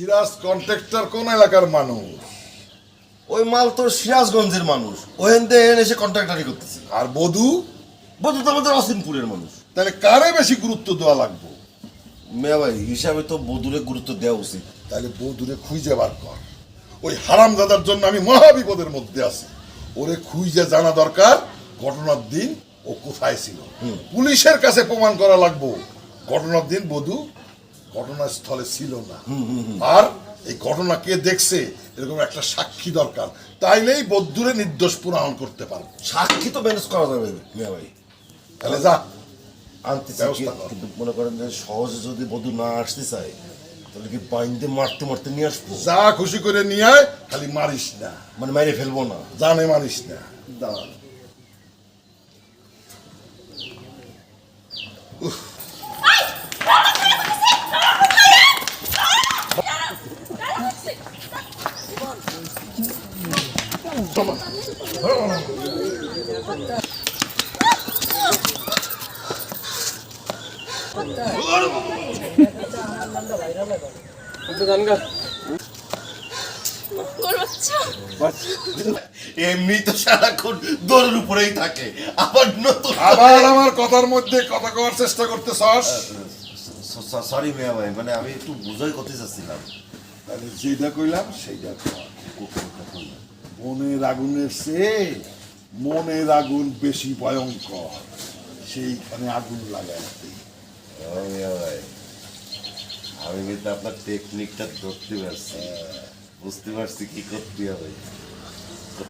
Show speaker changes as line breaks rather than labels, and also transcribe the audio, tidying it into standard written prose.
Siraj contractor কোন এলাকার মানুষ?
ওই মাল তোর সিরাজগঞ্জের মানুষ, ওখান থেকে এসে কন্ট্রাক্টারি করতেছে।
আর বধু?
বধু তো আমাদের অসিমপুরের মানুষ।
তাহলে কারে বেশি গুরুত্ব দেওয়া লাগবে?
মেয়া ভাই হিসাবে তো বধুরে গুরুত্ব দেওয়া উচিত।
তাহলে বধুরে খুঁজে বার কর। ওই হারামজাদার জন্য আমি মহাবিপদের মধ্যে আছি। ওরে খুঁজে জানা দরকার ঘটনার দিন ও কোথায় ছিল। পুলিশের কাছে প্রমাণ করা লাগবো ঘটনার দিন বধু ঘটনাস্থলে ছিল না। আর এই ঘটনা কে দেখছে এরকম একটা সাক্ষী দরকার, তাইলেই বধুরে নির্দোষ প্রমাণ করতে পারবো।
সাক্ষী তো ম্যানেজ করা যাবে মেয়া ভাই।
তাহলে যা
আনতে
ব্যবস্থা কর।
কিন্তু মনে করেন যে সহজে যদি বধু না আসতে চায় তাহলে কি বাইন্দে মারতে মারতে নিয়ে আসবো?
যা খুশি করে নিয়ে আয়, খালি মারিস না।
মানে মাইরে ফেলবো না।
জানে মারিস না। দাঁড়া।
এমনি তো সারাক্ষণ দৌড়ের উপরেই থাকে, আবার নতুন
আবার আমার কথার মধ্যে কথা কওয়ার চেষ্টা করতেছস।
সরি মেয়া ভাই, মানে আমি একটু বুঝাই করতে চাচ্ছিলাম।
তাহলে যেটা কইলাম সেইটা কর। মনের আগুনের চেয়ে মনের আগুন বেশি ভয়ঙ্কর, সেইখানে আগুন লাগাই।
মেয়া ভাই আমি কিন্তু আপনার টেকনিকটা ধরতে পারছি, বুঝতে পারছি কি করতে হবে।